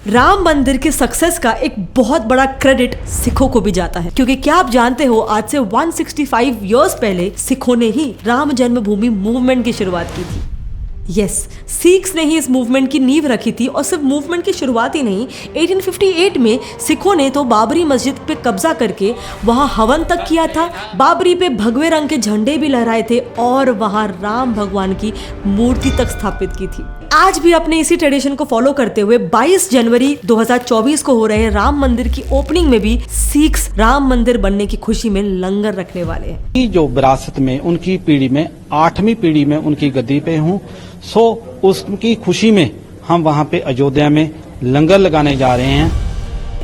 राम मंदिर की सक्सेस का एक बहुत बड़ा क्रेडिट सिखों को भी जाता है, क्योंकि क्या आप जानते हो आज से 165 इयर्स पहले सिखों ने ही राम जन्मभूमि मूवमेंट की शुरुआत की थी। यस, सिख्स ने ही इस मूवमेंट की नींव रखी थी। और सिर्फ मूवमेंट की शुरुआत ही नहीं, 1858 में सिखों ने तो बाबरी मस्जिद पे कब्जा करके वहां हवन तक किया था, बाबरी पे भगवे रंग के झंडे भी लहराए थे और वहां राम भगवान की मूर्ति तक स्थापित की थी। आज भी अपने इसी ट्रेडिशन को फॉलो करते हुए 22 जनवरी 2024 को हो रहे राम मंदिर की ओपनिंग में भी सिख्स राम मंदिर बनने की खुशी में लंगर रखने वाले हैं। जो विरासत में उनकी पीढ़ी में 8वीं पीढ़ी में उनकी गद्दी पे हूँ, सो उसकी खुशी में हम वहाँ पे अयोध्या में लंगर लगाने जा रहे हैं।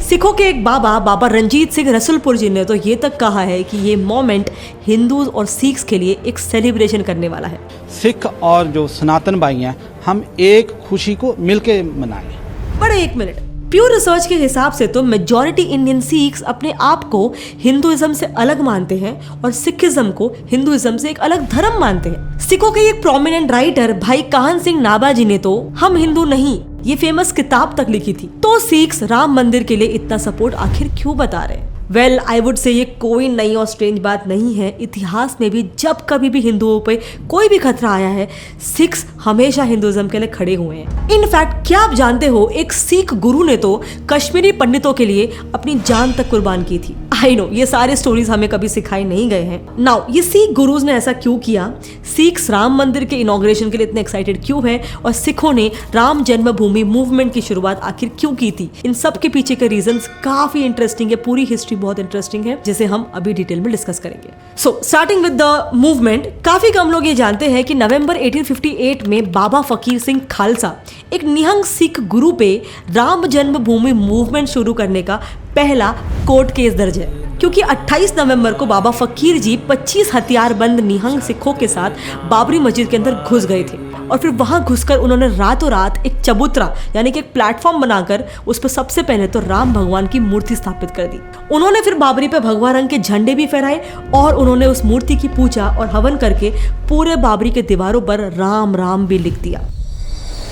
सिखों के एक बाबा रंजीत सिंह रसुलपुर जी ने तो ये तक कहा है कि ये मोमेंट हिंदू और सिख्स के लिए एक सेलिब्रेशन करने वाला है। सिख और जो सनातन भाई हैं, हम एक खुशी को मिलके मनाएं। बड़े एक मिनट, प्योर रिसर्च के हिसाब से तो मेजॉरिटी इंडियन सिख्स अपने आप को हिंदुइज्म से अलग मानते हैं और सिखिज्म को हिंदुइज्म से एक अलग धर्म मानते हैं। सिखों के एक प्रोमिनेंट राइटर भाई काहन सिंह नाभा जी ने तो हम हिंदू नहीं ये फेमस किताब तक लिखी थी। तो सिख्स राम मंदिर के लिए इतना सपोर्ट आखिर क्यों बता रहे हैं? वेल, आई वुड से ये कोई नई और स्ट्रेंज बात नहीं है। इतिहास में भी जब कभी भी हिंदुओं पे कोई भी खतरा आया है, सिख्स हमेशा हिंदुइज्म के लिए खड़े हुए हैं। इनफैक्ट क्या आप जानते हो, एक सिख गुरु ने तो कश्मीरी पंडितों के लिए अपनी जान तक कुर्बान की थी। आई नो ये सारे स्टोरीज हमें कभी सिखाई नहीं गए हैं। नाउ ये सिख गुरुज ने ऐसा क्यों किया, सिख्स राम मंदिर के इनॉग्रेशन के लिए इतने एक्साइटेड क्यों है और सिखों ने राम जन्मभूमि मूवमेंट की शुरुआत आखिर क्यों की थी, इन सब के पीछे के रीजंस काफी इंटरेस्टिंग है। पूरी हिस्ट्री बहुत इंटरेस्टिंग है जिसे हम अभी डिटेल में डिस्कस करेंगे। So starting with the movement, काफी कम लोग ये जानते हैं कि नवंबर 1858 में बाबा फकीर सिंह खालसा, एक निहंग सिख गुरु पे राम जन्मभूमि मूवमेंट शुरू करने का पहला कोर्ट केस दर्ज है, क्योंकि 28 नवंबर को बाबा फकीर जी 25 हथियारबंद निहंग सिखों के साथ बाबरी मस्जिद के अंदर घुस गए थे और फिर वहां घुसकर उन्होंने रातों रात एक चबूतरा यानी कि एक प्लेटफॉर्म बनाकर उस पर सबसे पहले तो राम भगवान की मूर्ति स्थापित कर दी। उन्होंने फिर बाबरी पे भगवा रंग के झंडे भी फहराए और उन्होंने उस मूर्ति की पूजा और हवन करके पूरे बाबरी के दीवारों पर राम राम भी लिख दिया।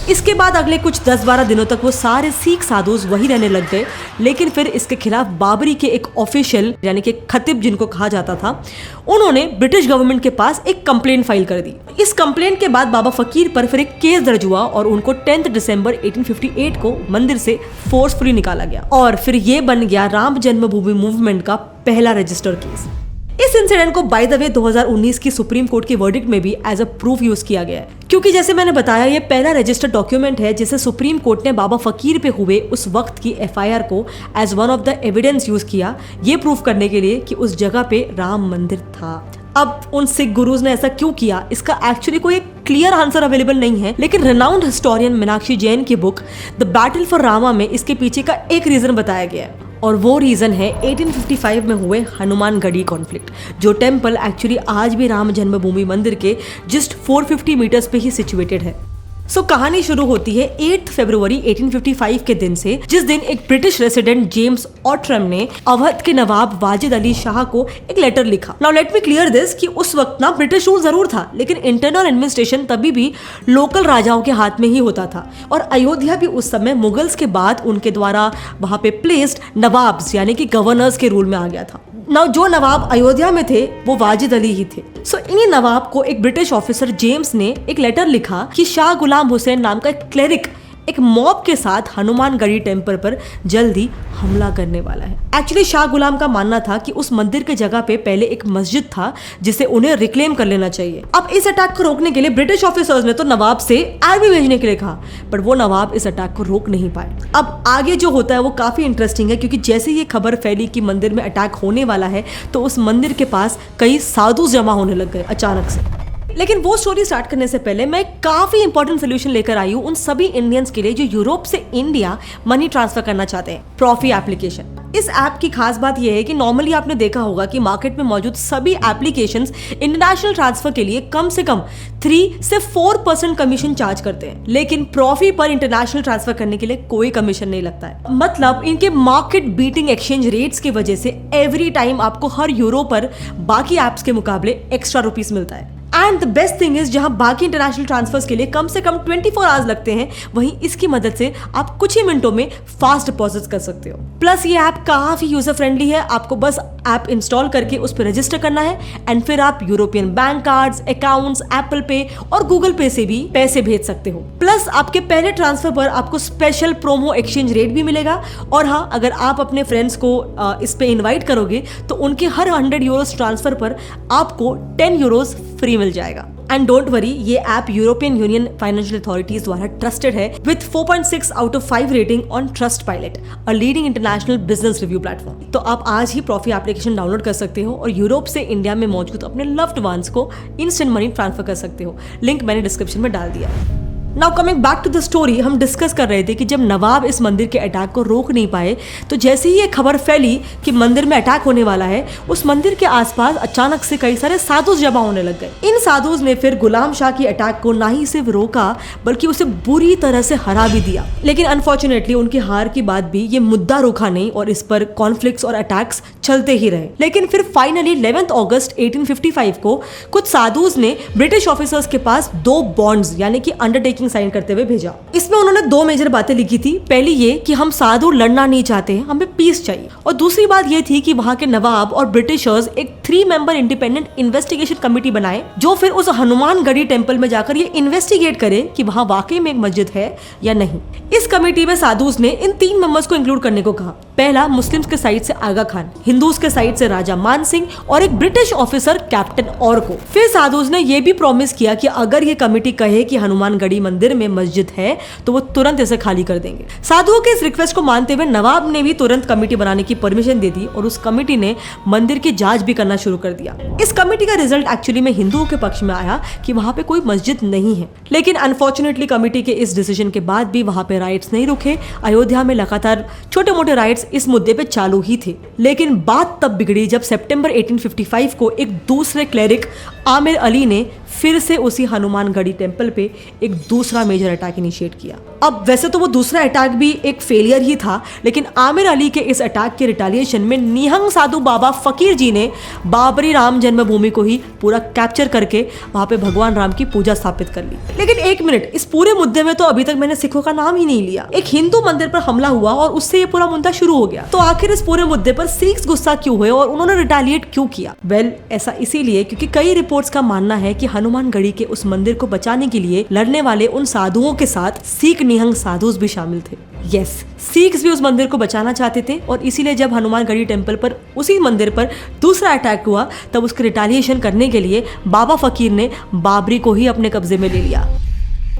इसके बाद अगले कुछ 10-12 दिनों तक वो सारे सिख साधुज वही रहने लग गए, लेकिन फिर इसके खिलाफ बाबरी के एक ऑफिशियल यानी कि खतीब जिनको कहा जाता था, उन्होंने ब्रिटिश गवर्नमेंट के पास एक कंप्लेंट फाइल कर दी। इस कंप्लेंट के बाद बाबा फकीर पर फिर एक केस दर्ज हुआ और उनको 10 दिसंबर 1858 को मंदिर से फोर्सफुली निकाला गया और फिर ये बन गया राम जन्मभूमि मूवमेंट का पहला रजिस्टर केस। इस इंसिडेंट को बाय द वे 2019 की सुप्रीम कोर्ट की वर्डिक्ट में भी एज अ प्रूफ यूज किया गया है, क्योंकि जैसे मैंने बताया ये पहला रजिस्टर्ड डॉक्यूमेंट है जिसे सुप्रीम कोर्ट ने बाबा फकीर पे हुए उस वक्त की एफआईआर को as one of the evidence use किया, ये प्रूफ करने के लिए कि उस जगह पे राम मंदिर था। अब उन सिख गुरुज ने ऐसा क्यों किया, इसका एक्चुअली कोई क्लियर आंसर अवेलेबल नहीं है, लेकिन रिनाउंड हिस्टोरियन मीनाक्षी जैन की book the battle for Rama में इसके पीछे का एक रीजन बताया गया है और वो रीजन है 1855 में हुए हनुमानगढ़ी कॉन्फ्लिक्ट, जो टेम्पल एक्चुअली आज भी राम जन्मभूमि मंदिर के जस्ट 450 मीटर्स पे ही सिचुएटेड है। सो कहानी शुरू होती है 8 फरवरी 1855 के दिन से, जिस दिन एक ब्रिटिश रेसिडेंट जेम्स ऑट्रम ने अवध के नवाब वाजिद अली शाह को एक लेटर लिखा। Now let me clear this कि उस वक्त ना ब्रिटिश रूल जरूर था, लेकिन इंटरनल एडमिनिस्ट्रेशन तभी भी लोकल राजाओं के हाथ में ही होता था और अयोध्या भी उस समय मुगल्स के बाद उनके द्वारा वहां पे प्लेस्ड नवाब्स यानी कि गवर्नर्स के रूल में आ गया था। नाउ जो नवाब अयोध्या में थे वो वाजिद अली ही थे। सो इन्हीं नवाब को एक ब्रिटिश ऑफिसर जेम्स ने एक लेटर लिखा कि शाह गुलाम हुसैन नाम का एक क्लेरिक एक मॉब के साथ हनुमानगढ़ी टेम्पल पर जल्दी हमला करने वाला है। एक्चुअली शाह गुलाम का मानना था कि उस मंदिर के जगह पे पहले एक मस्जिद था जिसे उन्हें रिक्लेम कर लेना चाहिए। अब इस अटैक को रोकने के लिए ब्रिटिश ऑफिसर्स ने तो नवाब से आर्मी भेजने के लिए कहा, बट वो नवाब इस अटैक को रोक नहीं पाए। अब आगे जो होता है वो काफी इंटरेस्टिंग है, क्योंकि जैसे ये खबर फैली कि मंदिर में अटैक होने वाला है तो उस मंदिर के पास कई साधु जमा होने लग गए अचानक से। लेकिन वो स्टोरी स्टार्ट करने से पहले मैं काफी इंपॉर्टेंट सोल्यूशन लेकर आई हूँ उन सभी इंडियंस के लिए जो यूरोप से इंडिया मनी ट्रांसफर करना चाहते हैं, प्रॉफी एप्लीकेशन। इस ऐप की खास बात यह है कि नॉर्मली आपने देखा होगा कि मार्केट में मौजूद सभी एप्लीकेशंस इंटरनेशनल ट्रांसफर के लिए कम से कम 3 से 4% कमीशन चार्ज करते हैं, लेकिन प्रॉफी पर इंटरनेशनल ट्रांसफर करने के लिए कोई कमीशन नहीं लगता है। मतलब इनके मार्केट बीटिंग एक्सचेंज रेट्स की वजह से एवरी टाइम आपको हर यूरो पर बाकी एप्स के मुकाबले एक्स्ट्रा रुपीस मिलता है। And the best thing is जहां बाकी इंटरनेशनल ट्रांसफर्स के लिए कम से कम 24 आवर्स लगते हैं, वहीं इसकी मदद से आप कुछ ही मिनटों में फास्ट डिपॉजिट कर सकते हो। प्लस ये ऐप काफी यूजर फ्रेंडली है, आपको बस ऐप इंस्टॉल करके उस पर रजिस्टर करना है एंड फिर आप European bank cards, accounts, Apple पे और गूगल पे से भी पैसे भेज सकते हो। प्लस आपके पहले ट्रांसफर पर आपको स्पेशल प्रोमो एक्सचेंज रेट भी मिलेगा। और हाँ, अगर आप अपने फ्रेंड्स को इस पे इनवाइट करोगे तो उनके हर 100 यूरोस ट्रांसफर पर आपको 10 यूरोस फ्री मिल जाएगा। एंड डोंट वरी, ये app European Union financial authorities द्वारा ट्रस्टेड है with 4.6 out of 5 rating on Trustpilot, a leading international business review platform. तो आप आज ही प्रॉफी एप्लीकेशन डाउनलोड कर सकते हो और यूरोप से इंडिया में मौजूद अपने लव्ड वंस को इंस्टेंट मनी ट्रांसफर कर सकते हो। लिंक मैंने डिस्क्रिप्शन में डाल दिया। Now coming back to the story, हम डिस्कस कर रहे थे कि जब नवाब इस मंदिर के अटैक को रोक नहीं पाए तो जैसे ही ये खबर फैली कि मंदिर में अटैक होने वाला है, उस मंदिर के आसपास अचानक से कई सारे साधु जमा होने लग गए। इन साधुज ने फिर गुलाम शाह की अटैक को ना ही सिर्फ रोका बल्कि उसे बुरी तरह से हरा भी दिया। लेकिन अनफॉर्चुनेटली उनकी हार के बाद भी ये मुद्दा रुका नहीं और इस पर कॉन्फ्लिक्ट्स और अटैक्स चलते ही रहे। लेकिन फिर फाइनली 11 अगस्त 1855 को कुछ साधुज ने ब्रिटिश ऑफिसर्स के पास 2 बॉन्ड्स यानी कि अंडरटेकिंग साइन करते हुए भेजा। इसमें उन्होंने 2 मेजर बातें लिखी थी। पहली ये कि हम साधु लड़ना नहीं चाहते, हमें पीस चाहिए। और दूसरी बात ये थी कि वहां के नवाब और ब्रिटिशर्स एक 3 मेंबर इंडिपेंडेंट इन्वेस्टिगेशन कमेटी बनाए जो फिर उस हनुमानगढ़ी टेंपल में जाकर ये इन्वेस्टिगेट करे कि वहां वाकई में एक मस्जिद है या नहीं। इस कमेटी में साधुज ने इन 3 मेंबर्स को इंक्लूड करने को कहा। पहला, मुस्लिम्स के साइड से आगा खान, हिंदूज के साइड से राजा मान सिंह और एक ब्रिटिश ऑफिसर कैप्टन और को। फिर साधुज ने यह भी प्रॉमिस किया कि अगर ये कमेटी कहे कि हनुमानगढ़ी मंदिर में मस्जिद है तो वो तुरंत इसे खाली कर देंगे। साधुओं के इस रिक्वेस्ट को मानते हुए नवाब ने भी तुरंत कमेटी बनाने की परमिशन दे दी और उस कमेटी ने मंदिर की जांच भी करना शुरू कर दिया। इस कमेटी का रिजल्ट एक्चुअली में हिंदुओं के पक्ष में आया कि वहां पे कोई मस्जिद नहीं है। लेकिन अनफॉर्चुनेटली कमेटी के इस डिसीजन के बाद भी वहां पे राइट्स नहीं रुके। अयोध्या में लगातार छोटे मोटे राइट्स इस मुद्दे पे चालू ही थे। लेकिन बात तब बिगड़ी जब सितंबर 1855 को एक दूसरे क्लेरिक आमिर अली ने फिर से उसी हनुमानगढ़ी टेंपल पे एक दूसरा मेजर अटैक इनिशिएट किया। अब वैसे तो वो दूसरा अटैक भी एक फेलियर ही था, लेकिन आमिर अली के इस अटैक के रिटेलिएशन में निहंग साधु बाबा फकीर जी ने बाबरी राम जन्मभूमि को ही पूरा कैप्चर करके वहां पे भगवान राम की पूजा स्थापित कर ली। लेकिन एक मिनट, इस पूरे मुद्दे में तो अभी तक मैंने सिखों का नाम ही नहीं लिया। एक हिंदू मंदिर पर हमला हुआ और उससे ये पूरा मुद्दा शुरू हो गया। तो आखिर इस पूरे मुद्दे पर सिख्स गुस्सा क्यों हुए और उन्होंने रिटेलिएट क्यों किया? वेल, ऐसा इसीलिए क्योंकि कई रिपोर्ट्स का मानना है कि हनुमानगढ़ी के उस मंदिर को बचाने के लिए लड़ने वाले उन साधुओं के साथ सिख निहंग साधुस भी शामिल थे। यस, सिख्स भी उस मंदिर को बचाना चाहते थे और इसीलिए जब हनुमानगढ़ी टेंपल पर उसी मंदिर पर दूसरा अटैक हुआ तब उसके रिटेलिएशन करने के लिए बाबा फकीर ने बाबरी को ही अपने कब्जे में ले लिया।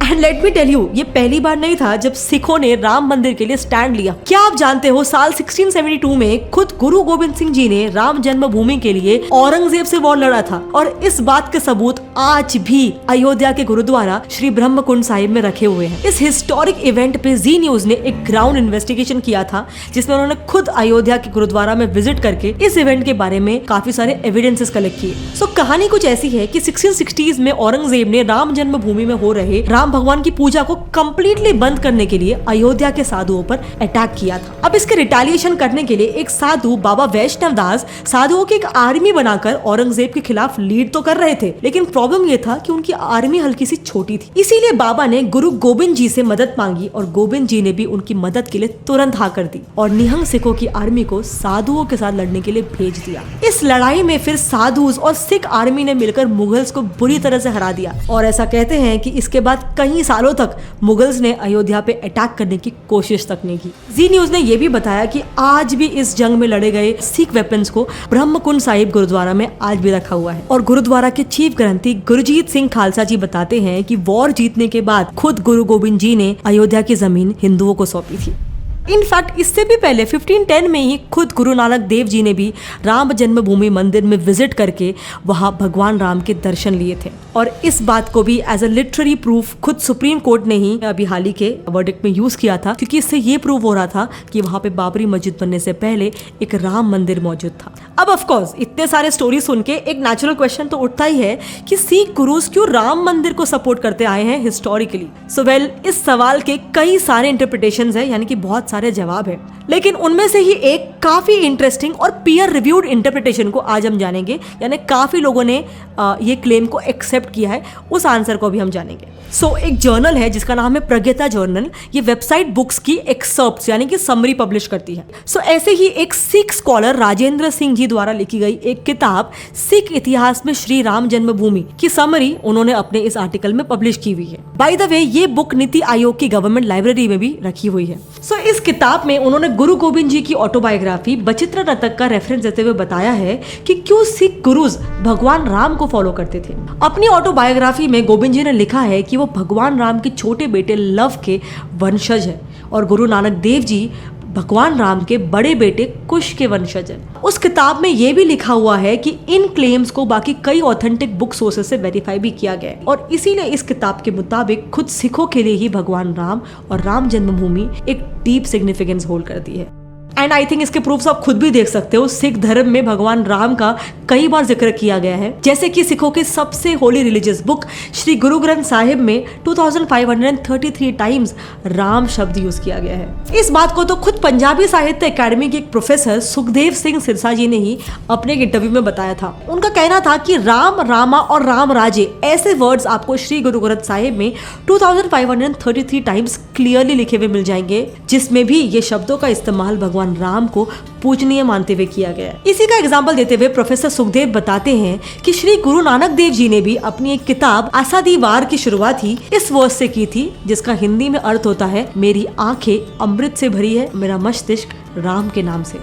And let me tell you, ये पहली बार नहीं था जब सिखों ने राम मंदिर के लिए स्टैंड लिया। क्या आप जानते हो, साल 1672 में खुद गुरु गोविंद सिंह जी ने राम जन्मभूमि के लिए औरंगजेब से वॉर लड़ा था और इस बात के सबूत आज भी अयोध्या के गुरुद्वारा श्री ब्रह्मकुंड साहिब में रखे हुए हैं। इस हिस्टोरिक इवेंट पे जी न्यूज ने एक ग्राउंड इन्वेस्टिगेशन किया था जिसमें उन्होंने खुद अयोध्या के गुरुद्वारा में विजिट करके इस इवेंट के बारे में काफी सारे एविडेंसेस कलेक्ट किए। सो कहानी कुछ ऐसी है कि 1660s में औरंगजेब ने राम जन्मभूमि में हो रहे राम भगवान की पूजा को कंप्लीटली बंद करने के लिए अयोध्या के साधुओं पर अटैक किया था। अब इसके रिटेलिएशन करने के लिए एक साधु बाबा वैष्णव दास साधुओं की एक आर्मी बनाकर औरंगजेब के खिलाफ लीड तो कर रहे थे, लेकिन प्रॉब्लम ये था कि उनकी आर्मी हल्की सी छोटी थी। इसीलिए बाबा ने गुरु गोविंद जी से मदद मांगी और गोविंद जी ने भी उनकी मदद के लिए तुरंत हाँ कर दी और निहंग सिखों की आर्मी को साधुओं के साथ लड़ने के लिए भेज दिया। इस लड़ाई में फिर साधुस और सिख आर्मी ने मिलकर मुगल्स को बुरी तरह से हरा दिया और ऐसा कहते हैं कि इसके बाद कई सालों तक मुगल्स ने अयोध्या पे अटैक करने की कोशिश तक नहीं की। जी न्यूज ने यह भी बताया कि आज भी इस जंग में लड़े गए सिख वेपन्स को ब्रह्मकुंड साहिब गुरुद्वारा में आज भी रखा हुआ है और गुरुद्वारा के चीफ ग्रंथी गुरजीत सिंह खालसा जी बताते हैं कि वॉर जीतने के बाद खुद गुरु गोविंद जी ने अयोध्या की जमीन हिंदुओं को सौंपी थी। इनफैक्ट इससे भी पहले 1510 में ही खुद गुरु नानक देव जी ने भी राम जन्मभूमि मंदिर में विजिट करके वहां भगवान राम के दर्शन लिए थे और इस बात को भी एज अ लिटरेरी प्रूफ खुद सुप्रीम कोर्ट ने ही अभी हाल ही के वर्डिक्ट में यूज किया था, क्योंकि इससे ये प्रूव हो रहा था कि वहां पे बाबरी मस्जिद बनने से पहले एक राम मंदिर मौजूद था। अब ऑफ कोर्स इतने सारे स्टोरी सुन के एक नेचुरल क्वेश्चन तो उठता ही है कि सिख गुरुज क्यों राम मंदिर को सपोर्ट करते आए हैं हिस्टोरिकली। सो वेल, इस सवाल के कई सारे इंटरप्रिटेशंस है, यानी कि बहुत सारे जवाब है, लेकिन उनमें से ही एक काफ़ी इंटरेस्टिंग और पीयर रिव्यूड इंटरप्रिटेशन को आज हम जानेंगे, यानी काफ़ी लोगों ने ये क्लेम को एक्सेप्ट किया है, उस आंसर को भी हम जानेंगे। एक जर्नल है जिसका नाम है प्रज्ञता जर्नल। ये वेबसाइट बुक्स की एक्सर्प्ट्स यानी कि समरी पब्लिश करती है। ऐसे ही एक सिख स्कॉलर राजेंद्र सिंह जी द्वारा लिखी गई एक किताब सिख इतिहास में श्री राम जन्मभूमि की समरी उन्होंने अपने इस आर्टिकल में पब्लिश की हुई है। बाय द वे, ये बुक नीति आयोग की गवर्नमेंट लाइब्रेरी में भी रखी हुई है। इस किताब में उन्होंने गुरु गोविंद जी की ऑटोबायोग्राफी बचित्र नतक का रेफरेंस देते हुए बताया है कि क्यों सिख गुरुज भगवान राम को फॉलो करते थे। अपनी ऑटोबायोग्राफी में गोविंद जी ने लिखा है कि वो भगवान राम के छोटे बेटे लव के वंशज है और गुरु नानक देव जी भगवान राम के बड़े बेटे कुश के वंशज हैं। उस किताब में यह भी लिखा हुआ है कि इन क्लेम्स को बाकी कई ऑथेंटिक बुक सोर्सेस से वेरीफाई भी किया गया है और इसीलिए इस किताब के मुताबिक खुद सिखों के लिए ही भगवान राम और राम जन्मभूमि एक डीप सिग्निफिकेंस होल्ड करती है। एंड आई थिंक इसके प्रूफ्स आप खुद भी देख सकते हो। सिख धर्म में भगवान राम का कई बार जिक्र किया गया है, जैसे कि सिखों की सबसे होली रिलीजियस बुक श्री गुरु ग्रंथ साहिब में 2533 टाइम्स राम शब्द यूज किया गया है। इस बात को तो खुद पंजाबी साहित्य अकेडमी के एक प्रोफेसर सुखदेव सिंह सिरसा जी ने ही अपने एक इंटरव्यू में बताया था। उनका कहना था कि राम, रामा और राम राजे ऐसे वर्ड्स आपको श्री गुरु ग्रंथ साहिब में 2533 टाइम्स क्लियरली लिखे हुए मिल जाएंगे, जिसमें भी ये शब्दों का इस्तेमाल भगवान राम को पूजनीय मानते हुए किया गया है। इसी का एग्जाम्पल देते हुए प्रोफेसर सुखदेव बताते हैं कि श्री गुरु नानक देव जी ने भी अपनी एक किताब आसादी वार की शुरुआत ही इस वर्ड से की थी, जिसका हिंदी में अर्थ होता है मेरी आंखें अमृत से भरी है, मेरा मस्तिष्क राम के नाम से।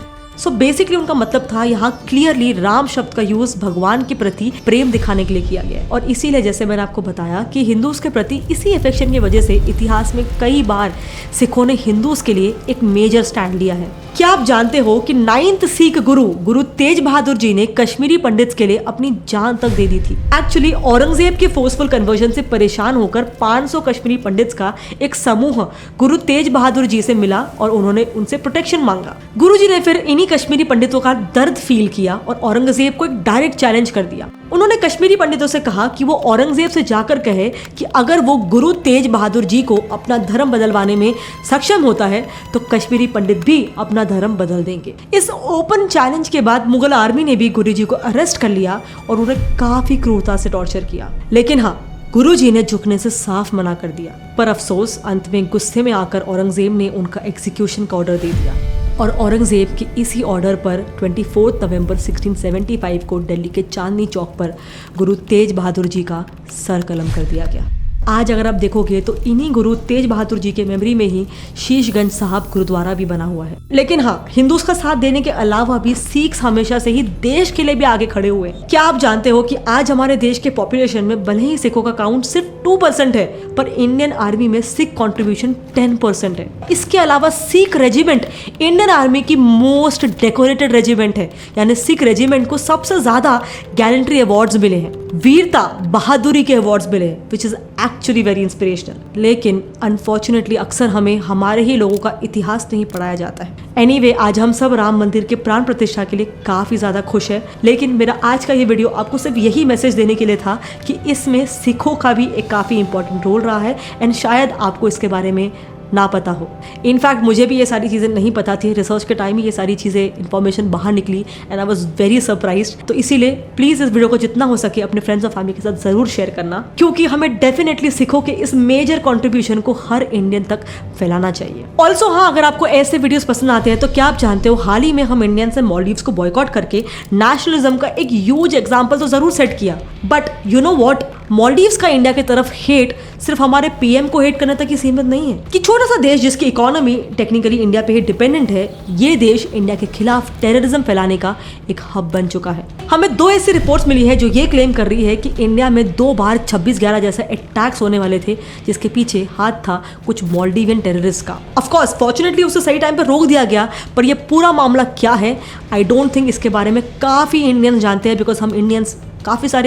बेसिकली उनका मतलब था यहाँ क्लियरली राम शब्द का यूज भगवान के प्रति प्रेम दिखाने के लिए किया गया है। और इसीलिए जैसे मैंने आपको बताया कि हिंदूज के प्रति इसी अफेक्शन की वजह से इतिहास में कई बार सिखों ने हिंदूज के लिए एक मेजर स्टैंड लिया है। क्या आप जानते हो कि 9th सिख गुरु तेज बहादुर जी ने कश्मीरी पंडित्स के लिए अपनी जान तक दे दी थी। एक्चुअली औरंगजेब के फोर्सफुल कन्वर्जन से परेशान होकर 500 कश्मीरी पंडित्स का एक समूह गुरु तेज बहादुर जी से मिला और उन्होंने उनसे प्रोटेक्शन मांगा। गुरु जी ने फिर इन्हीं कश्मीरी पंडितों का दर्द फील किया और औरंगजेब को एक डायरेक्ट चैलेंज कर दिया। उन्होंने कश्मीरी पंडितों से कहा कि वो औरंगजेब से जाकर कहे कि अगर वो गुरु तेज बहादुर जी को अपना धर्म बदलवाने में सक्षम होता है तो कश्मीरी पंडित भी अपना धर्म बदल देंगे। इस ओपन चैलेंज के बाद मुगल आर्मी ने भी गुरु जी को अरेस्ट कर लिया और उन्हें काफी क्रूरता से टॉर्चर किया। लेकिन हाँ, गुरु जी ने झुकने से साफ मना कर दिया। पर अफसोस, अंत में गुस्से में आकर औरंगजेब ने उनका एग्जीक्यूशन का ऑर्डर दे दिया और औरंगजेब के इसी ऑर्डर पर 24 नवंबर 1675 को दिल्ली के चांदनी चौक पर गुरु तेज बहादुर जी का सर कलम कर दिया गया। आज अगर आप देखोगे तो इन्हीं गुरु तेज बहादुर जी के मेमोरी में ही शीशगंज साहब गुरुद्वारा भी बना हुआ है। लेकिन हाँ, हिंदूज का साथ देने के अलावा भी सिख्स हमेशा से ही देश के लिए भी आगे खड़े हुए। क्या आप जानते हो कि आज हमारे देश के पॉपुलेशन में भले ही सिखों का काउंट सिर्फ 2% है, पर इंडियन आर्मी में सिख कंट्रीब्यूशन 10% है। इसके अलावा सिख रेजिमेंट इंडियन आर्मी की मोस्ट डेकोरेटेड रेजिमेंट है, यानी सिख रेजिमेंट को सबसे ज्यादा गैलेंट्री अवार्ड्स मिले हैं, वीरता बहादुरी के अवार्ड्स मिले हैं, which is actually very inspirational. लेकिन अनफॉर्चुनेटली अक्सर हमें हमारे ही लोगों का इतिहास नहीं पढ़ाया जाता है। एनीवे, आज हम सब राम मंदिर के प्राण प्रतिष्ठा के लिए काफी ज्यादा खुश है, लेकिन मेरा आज का ये वीडियो आपको सिर्फ यही मैसेज देने के लिए था कि इसमें सिखों का भी एक काफी इंपॉर्टेंट रोल रहा है एंड शायद आपको इसके बारे में ना पता हो। इनफैक्ट मुझे भी ये सारी चीज़ें नहीं पता थी, रिसर्च के टाइम ही ये सारी चीज़ें इन्फॉर्मेशन बाहर निकली and I was very surprised. तो इसीलिए प्लीज़ इस वीडियो को जितना हो सके अपने फ्रेंड्स और फैमिली के साथ ज़रूर शेयर करना, क्योंकि हमें डेफिनेटली सिखों के इस मेजर कॉन्ट्रीब्यूशन को हर इंडियन तक फैलाना चाहिए। ऑल्सो हाँ, अगर आपको ऐसे वीडियोस पसंद आते हैं तो क्या आप जानते हो हाल ही में हम इंडियंस ने मालदीव्स को बॉयकॉट करके नेशनलिज्म का एक ह्यूज एग्जाम्पल तो जरूर सेट किया, but you know what, Maldives का इंडिया की तरफ हेट सिर्फ हमारे पीएम को हेट करने तक ही सीमित नहीं है कि छोटा सा देश जिसकी इकोनॉमी टेक्निकली इंडिया पे ही डिपेंडेंट है, ये देश इंडिया के खिलाफ टेररिज्म फैलाने का एक हब बन चुका है। हमें 2 ऐसी रिपोर्ट्स मिली है जो ये क्लेम कर रही है कि इंडिया में 2 बार 26/11 जैसे अटैक्स होने वाले थे, जिसके पीछे हाथ था कुछ मालदीवियन टेररिस्ट का। ऑफ कोर्स फॉर्चुनेटली उसे सही टाइम पर रोक दिया गया, पर ये पूरा मामला क्या है आई डोंट थिंक इसके बारे में काफी इंडियंस जानते हैं, बिकॉज हम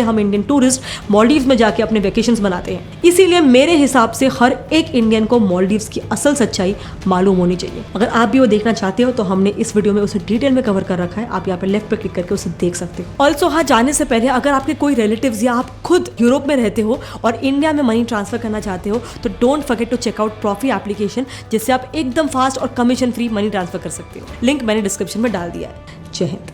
इंडियन टूरिस्ट मालदीव्स उसमें जाके अपने वेकेशंस बनाते हैं। इसीलिए मेरे हिसाब से हर एक इंडियन को मालदीव्स की असल सच्चाई मालूम होनी चाहिए। अगर आप भी वो देखना चाहते हो तो हमने इस वीडियो में उसे डिटेल में कवर कर रखा है, आप यहाँ पे लेफ्ट पे क्लिक करके उसे देख सकते हो। ऑल्सो हाँ, जाने से पहले अगर आपके कोई रिलेटिव्स या आप खुद यूरोप में रहते हो और इंडिया में मनी ट्रांसफर करना चाहते हो तो don't forget to check out Profee application, जिससे आप एकदम फास्ट और कमीशन फ्री मनी ट्रांसफर कर सकते हो। लिंक मैंने डिस्क्रिप्शन में डाल दिया है। जय हिंद।